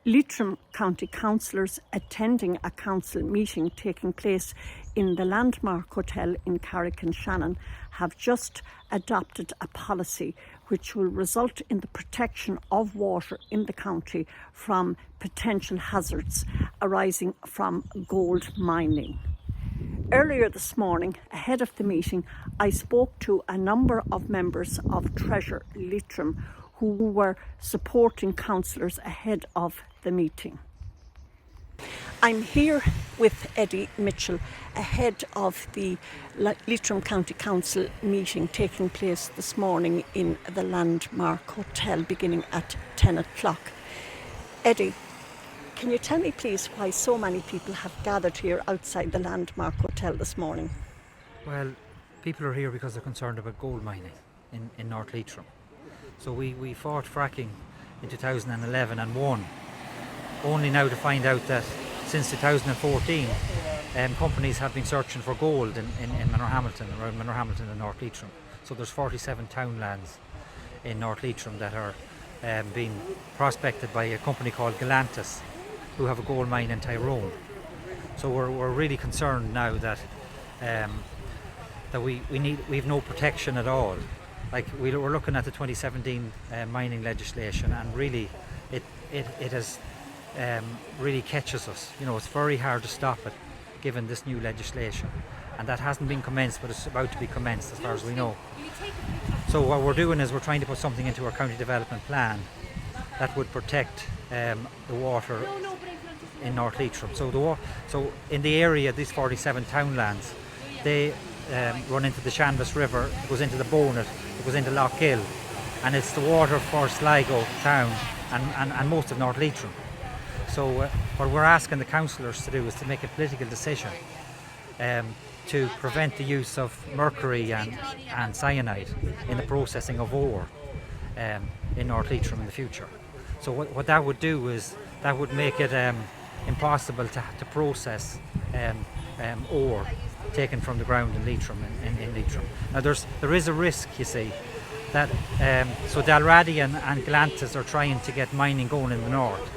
Leitrim County Councillors attending a council meeting taking place in the Landmark Hotel in Carrick On Shannon have just adopted a policy which will result in the protection of water in the county from potential hazards arising from gold mining. Earlier this morning, ahead of the meeting, I spoke to a number of members of Treasure Leitrim who were supporting councillors ahead of the meeting. I'm here with Eddie Mitchell ahead of the Leitrim County Council meeting taking place this morning in the Landmark Hotel beginning at 10 o'clock. Eddie, can you tell me please why so many people have gathered here outside the Landmark Hotel this morning? Well, people are here because they're concerned about gold mining in North Leitrim. So we fought fracking in 2011 and won, only now to find out that since 2014 companies have been searching for gold in Manorhamilton, around Manorhamilton and North Leitrim. So there's 47 townlands in North Leitrim that are being prospected by a company called Galantis, who have a gold mine in Tyrone. So we're really concerned now that we've no protection at all. Like we're looking at the 2017 mining legislation, and really it has really catches us. You know, it's very hard to stop it given this new legislation, and that hasn't been commenced, but it's about to be commenced as far as we know. So what we're doing is we're trying to put something into our county development plan that would protect the water in North Leitrim. So in the area, these 47 townlands, they run into the Shannon River, it goes into the Bonnet, it goes into Loughill, and it's the water for Sligo town and most of North Leitrim. So what we're asking the councillors to do is to make a political decision to prevent the use of mercury and cyanide in the processing of ore in North Leitrim in the future. So what that would do is that would make it impossible to process ore taken from the ground in Leitrim. In Leitrim. Now there is a risk, you see, that so Dalradi and Galantis are trying to get mining going in the north,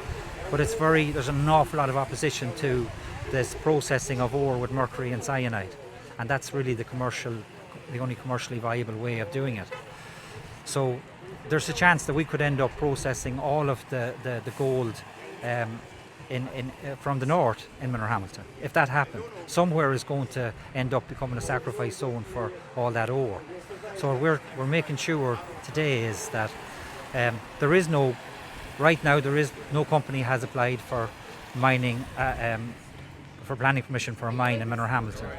but there's an awful lot of opposition to this processing of ore with mercury and cyanide, and that's really the only commercially viable way of doing it. So there's a chance that we could end up processing all of the gold from the north in Manorhamilton. If that happened, somewhere is going to end up becoming a sacrifice zone for all that ore. So we're making sure today is that right now there is no company has applied for mining for planning permission for a mine in Manorhamilton,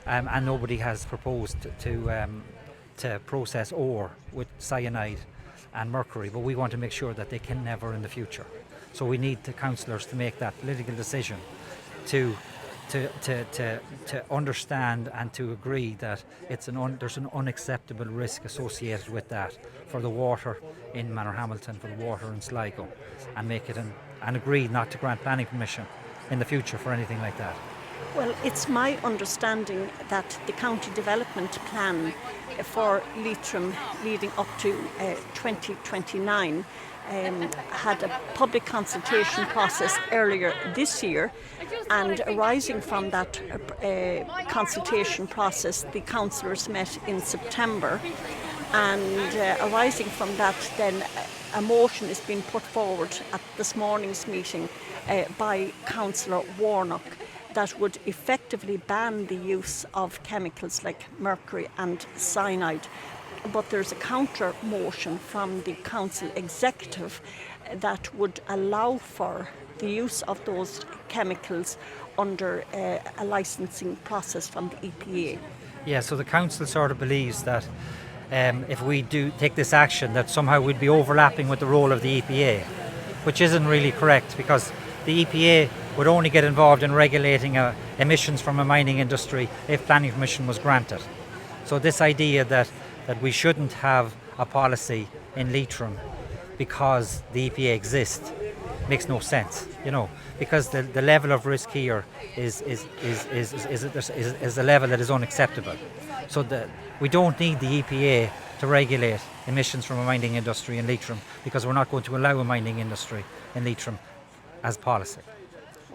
and nobody has proposed to process ore with cyanide and mercury, but we want to make sure that they can never in the future. So we need the councillors to make that political decision to understand and to agree that there's an unacceptable risk associated with that for the water in Manorhamilton, for the water in Sligo, and make it and agree not to grant planning permission in the future for anything like that. Well, it's my understanding that the county development plan for Leitrim leading up to 2029 had a public consultation process earlier this year, and arising from that consultation process, the councillors met in September, and arising from that then a motion is being put forward at this morning's meeting by Councillor Warnock that would effectively ban the use of chemicals like mercury and cyanide. But there's a counter motion from the council executive that would allow for the use of those chemicals under a licensing process from the EPA. Yeah, so the council sort of believes that if we do take this action, that somehow we'd be overlapping with the role of the EPA, which isn't really correct, because the EPA would only get involved in regulating emissions from a mining industry if planning permission was granted. So this idea that we shouldn't have a policy in Leitrim because the EPA exists makes no sense, you know, because the level of risk here is a level that is unacceptable. So we don't need the EPA to regulate emissions from a mining industry in Leitrim, because we're not going to allow a mining industry in Leitrim as policy.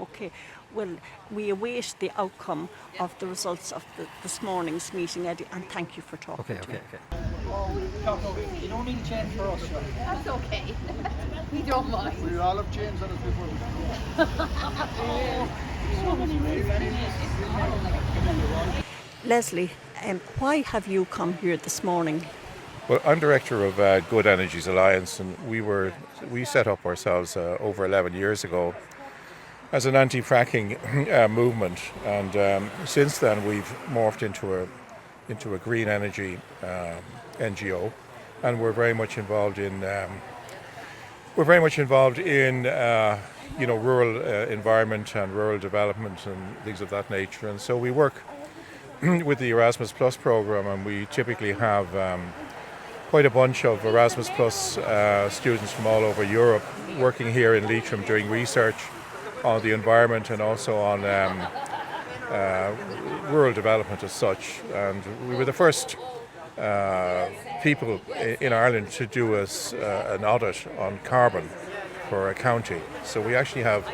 Okay, well, we await the outcome of the results of this morning's meeting, Eddie, and thank you for talking to me. You don't need to change for us, sure. That's okay. We don't mind. We all have changed on us before. Leslie, why have you come here this morning? Well, I'm director of Good Energies Alliance, and we set up ourselves over 11 years ago as an anti-fracking movement, and since then we've morphed into a green energy NGO, and we're very much involved in rural environment and rural development and things of that nature. And so we work with the Erasmus Plus program, and we typically have quite a bunch of Erasmus Plus students from all over Europe working here in Leitrim doing research on the environment and also on rural development as such. And we were the first people in Ireland to do an audit on carbon for a county. So we actually have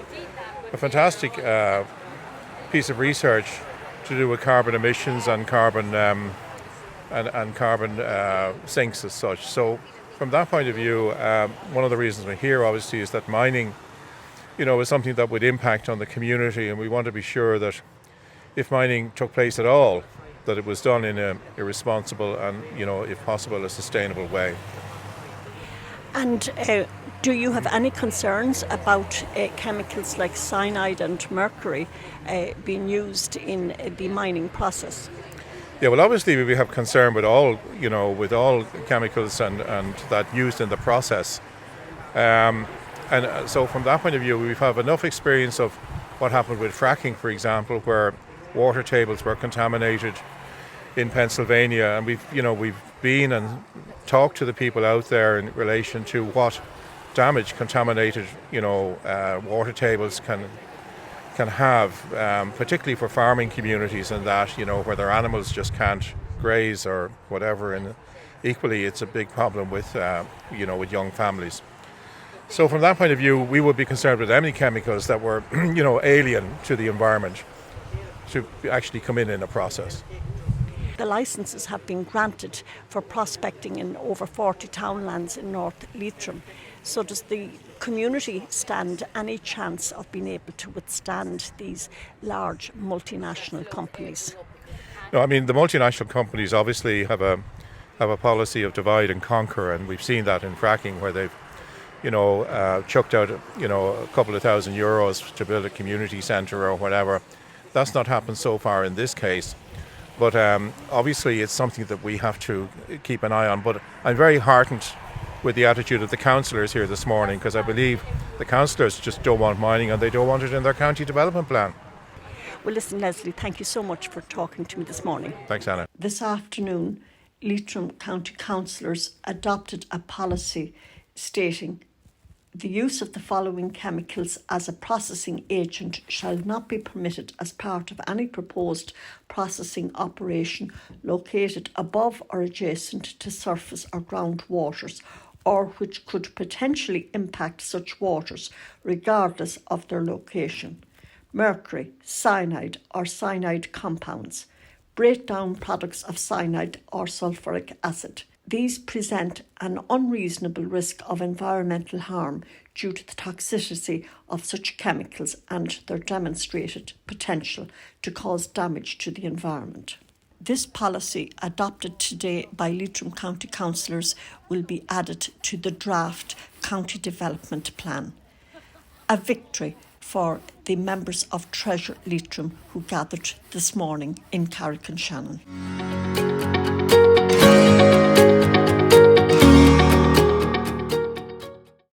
a fantastic piece of research to do with carbon emissions and carbon sinks as such. So from that point of view, one of the reasons we're here obviously is that mining, is something that would impact on the community, and we want to be sure that if mining took place at all, that it was done in a responsible and, if possible, a sustainable way. And do you have any concerns about chemicals like cyanide and mercury being used in the mining process? Yeah, well, obviously we have concern with all chemicals and that used in the process. And so from that point of view, we have enough experience of what happened with fracking, for example, where water tables were contaminated in Pennsylvania, and we've been and talked to the people out there in relation to what damage contaminated water tables can have, particularly for farming communities and that, where their animals just can't graze or whatever. And equally, it's a big problem with with young families. So from that point of view, we would be concerned with any chemicals that were alien to the environment to actually come in a process. The licences have been granted for prospecting in over 40 townlands in North Leitrim. So does the community stand any chance of being able to withstand these large multinational companies? No, I mean, the multinational companies obviously have a policy of divide and conquer, and we've seen that in fracking where they've chucked out a couple of €1,000 to build a community centre or whatever. That's not happened so far in this case. But obviously it's something that we have to keep an eye on. But I'm very heartened with the attitude of the councillors here this morning, because I believe the councillors just don't want mining and they don't want it in their county development plan. Well, listen, Leslie, thank you so much for talking to me this morning. Thanks, Anna. This afternoon, Leitrim County Councillors adopted a policy stating the use of the following chemicals as a processing agent shall not be permitted as part of any proposed processing operation located above or adjacent to surface or groundwaters, or which could potentially impact such waters regardless of their location. Mercury, cyanide or cyanide compounds, breakdown products of cyanide or sulfuric acid. These present an unreasonable risk of environmental harm due to the toxicity of such chemicals and their demonstrated potential to cause damage to the environment. This policy, adopted today by Leitrim County Councillors, will be added to the draft County Development Plan. A victory for the members of Treasure Leitrim who gathered this morning in Carrick On Shannon.